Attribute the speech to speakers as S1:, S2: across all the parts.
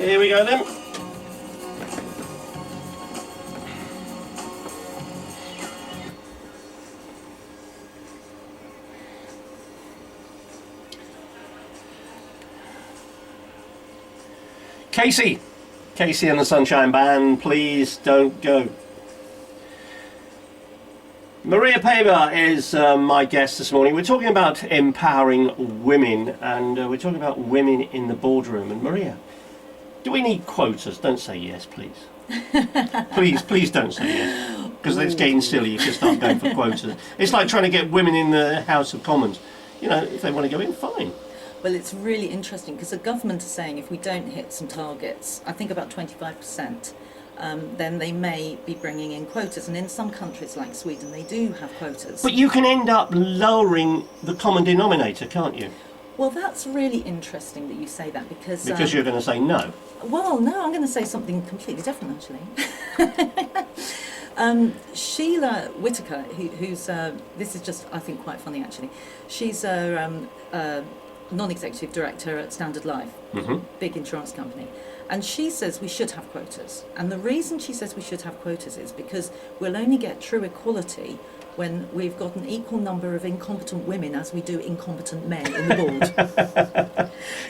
S1: Here we go then. Casey and the Sunshine Band, please don't go. Maria Paviour is my guest this morning. We're talking about empowering women, and we're talking about women in the boardroom. And Maria, do we need quotas? Don't say yes, please. please don't say yes, because it's getting silly if you start going for quotas. It's like trying to get women in the House of Commons. You know, if they want to go in, fine.
S2: Well, it's really interesting because the government is saying if we don't hit some targets, I think about 25%, then they may be bringing in quotas. And in some countries like Sweden, they do have quotas.
S1: But you can end up lowering the common denominator, can't you?
S2: Well, that's really interesting that you say that because...
S1: Because you're going to say no.
S2: Well, no, I'm going to say something completely different, actually. Sheila Whitaker, who's... this is just, I think, quite funny, actually. She's a non-executive director at Standard Life, big insurance company. And she says we should have quotas. And the reason she says we should have quotas is because we'll only get true equality when we've got an equal number of incompetent women as we do incompetent men in the board.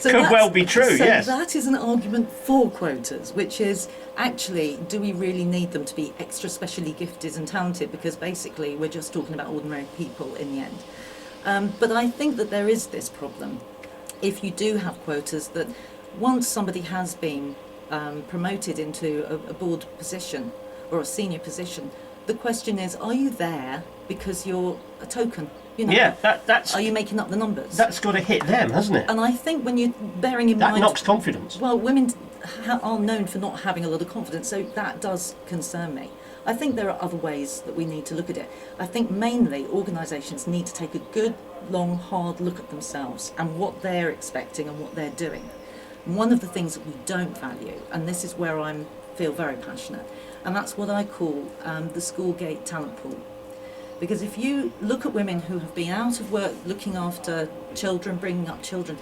S1: Could well be true,
S2: so
S1: yes.
S2: That is an argument for quotas, which is actually, do we really need them to be extra specially gifted and talented? Because basically we're just talking about ordinary people in the end. But I think that there is this problem, if you do have quotas, that once somebody has been promoted into a board position or a senior position, the question is, are you there because you're a token? You know,
S1: yeah, that's...
S2: Are you making up the numbers?
S1: That's got to hit them, hasn't it?
S2: And I think when you're bearing in mind...
S1: That knocks confidence.
S2: Well, women are known for not having a lot of confidence, so that does concern me. I think there are other ways that we need to look at it. I think mainly organisations need to take a good, long, hard look at themselves and what they're expecting and what they're doing. And one of the things that we don't value, and this is where I feel very passionate, and that's what I call the school gate talent pool. Because if you look at women who have been out of work looking after children, bringing up children,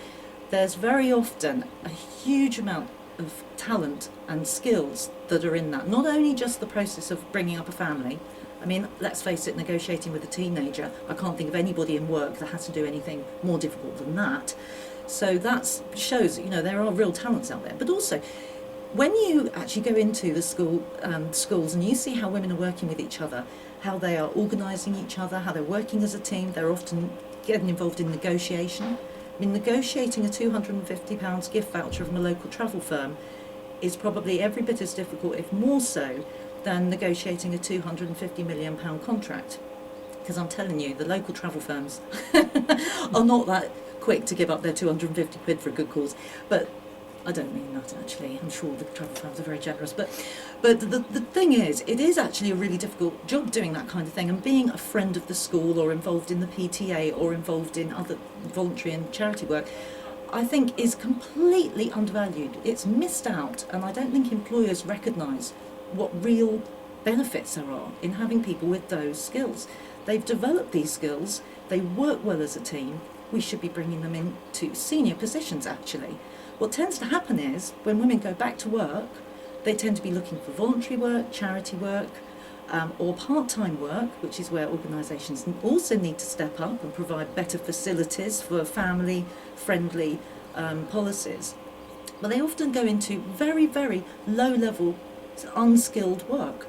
S2: there's very often a huge amount of talent and skills that are in that. Not only just the process of bringing up a family. I mean, let's face it, negotiating with a teenager, I can't think of anybody in work that has to do anything more difficult than that. So that shows, you know, there are real talents out there. But also, when you actually go into the schools and you see how women are working with each other, how they are organising each other, how they're working as a team, they're often getting involved in negotiation. I mean, negotiating a £250 gift voucher from a local travel firm is probably every bit as difficult, if more so, than negotiating a £250 million contract. Because I'm telling you, the local travel firms are not that quick to give up their 250 quid for a good cause. But I don't mean that, actually. I'm sure the travel firms are very generous. But the thing is, it is actually a really difficult job doing that kind of thing. And being a friend of the school or involved in the PTA or involved in other voluntary and charity work, I think is completely undervalued. It's missed out. And I don't think employers recognise what real benefits there are in having people with those skills. They've developed these skills. They work well as a team. We should be bringing them into senior positions, actually. What tends to happen is, when women go back to work, they tend to be looking for voluntary work, charity work, or part-time work, which is where organisations also need to step up and provide better facilities for family-friendly policies. But they often go into very, very low-level, unskilled work.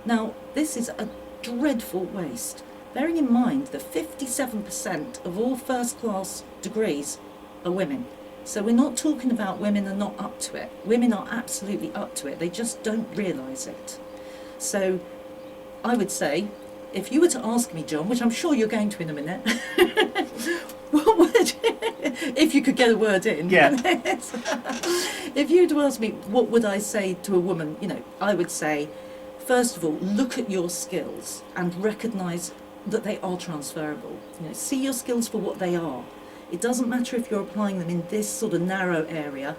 S2: Now, this is a dreadful waste. Bearing in mind that 57% of all first-class degrees are women. So we're not talking about women are not up to it. Women are absolutely up to it. They just don't realise it. So I would say, if you were to ask me, John, which I'm sure you're going to in a minute, what would if you could get a word in?
S1: Yeah.
S2: If you were to ask me, what would I say to a woman? You know, I would say, first of all, look at your skills and recognise that they are transferable. You know, see your skills for what they are. It doesn't matter if you're applying them in this sort of narrow area.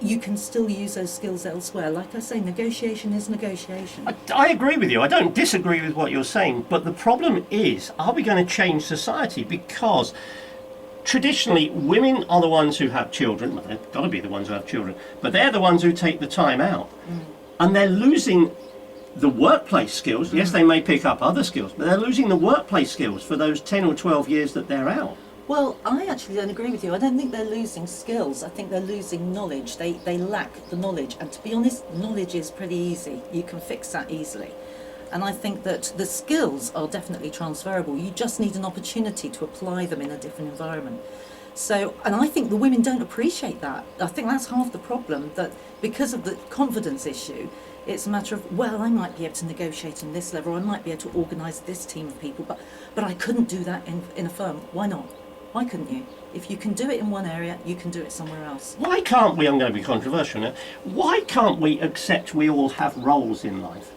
S2: You can still use those skills elsewhere. Like I say, negotiation is negotiation.
S1: I agree with you. I don't disagree with what you're saying. But the problem is, are we going to change society? Because traditionally, women are the ones who have children. Well, they've got to be the ones who have children, but they're the ones who take the time out. And they're losing the workplace skills. Yes, they may pick up other skills, but they're losing the workplace skills for those 10 or 12 years that they're out.
S2: Well, I actually don't agree with you. I don't think they're losing skills. I think they're losing knowledge. They lack the knowledge. And to be honest, knowledge is pretty easy. You can fix that easily. And I think that the skills are definitely transferable. You just need an opportunity to apply them in a different environment. So, and I think the women don't appreciate that. I think that's half the problem, that because of the confidence issue, it's a matter of, well, I might be able to negotiate on this level, or I might be able to organise this team of people, but I couldn't do that in a firm. Why not? Why couldn't you? If you can do it in one area, you can do it somewhere else.
S1: Why can't we, I'm going to be controversial now, why can't we accept we all have roles in life?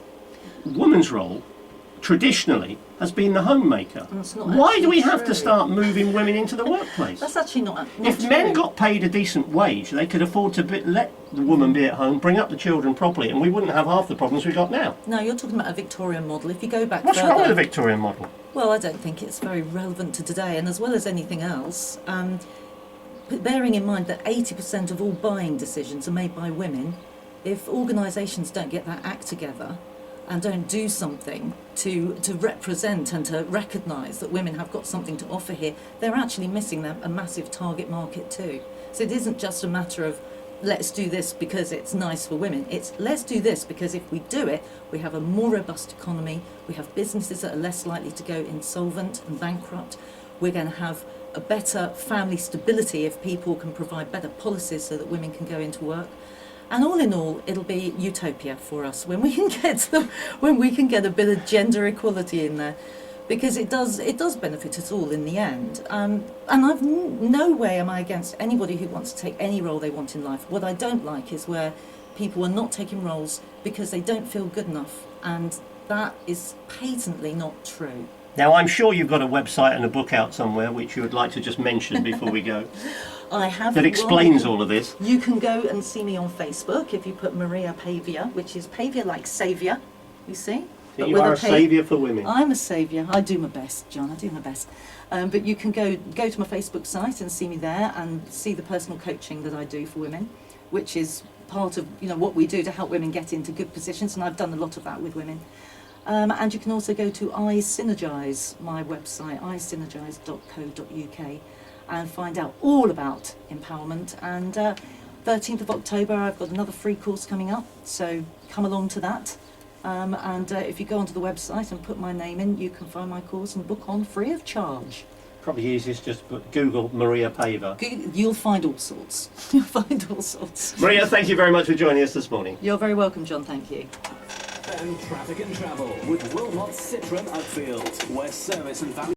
S1: Woman's role, traditionally, has been the homemaker. Why do we have to start moving women into the workplace?
S2: That's actually not
S1: If
S2: true.
S1: men got paid a decent wage, they could afford to let the woman be at home, bring up the children properly, and we wouldn't have half the problems we've got now.
S2: No, you're talking about a Victorian model. If you go back
S1: What's
S2: further,
S1: wrong with the Victorian model?
S2: well, I don't think it's very relevant to today, and as well as anything else, bearing in mind that 80% of all buying decisions are made by women, if organisations don't get that act together and don't do something to represent and to recognise that women have got something to offer here, they're actually missing a massive target market too. So it isn't just a matter of let's do this because it's nice for women. It's let's do this because if we do it, we have a more robust economy, we have businesses that are less likely to go insolvent and bankrupt, we're going to have a better family stability if people can provide better policies so that women can go into work. And all in all, it'll be utopia for us when we can get a bit of gender equality in there, because it does benefit us all in the end. And I've no way am I against anybody who wants to take any role they want in life. What I don't like is where people are not taking roles because they don't feel good enough, and that is patently not true.
S1: Now, I'm sure you've got a website and a book out somewhere which you would like to just mention before we go.
S2: I have.
S1: That explains all of this.
S2: You can go and see me on Facebook if you put Maria Paviour, which is Paviour like saviour, you see?
S1: So you are a saviour for women.
S2: I'm a saviour. I do my best, John. I do my best. But you can go to my Facebook site and see me there and see the personal coaching that I do for women, which is part of what we do to help women get into good positions, and I've done a lot of that with women. And you can also go to iSynergize, my website, iSynergize.co.uk, and find out all about empowerment. And 13th of October, I've got another free course coming up, so come along to that. And if you go onto the website and put my name in, you can find my course and book on free of charge.
S1: Probably easiest just put Google Maria Paviour.
S2: You'll find all sorts. You'll find all sorts.
S1: Maria, thank you very much for joining us this morning.
S2: You're very welcome, John. Thank you.
S3: Traffic and Travel with Wilmot Citroen Uckfield, where service and value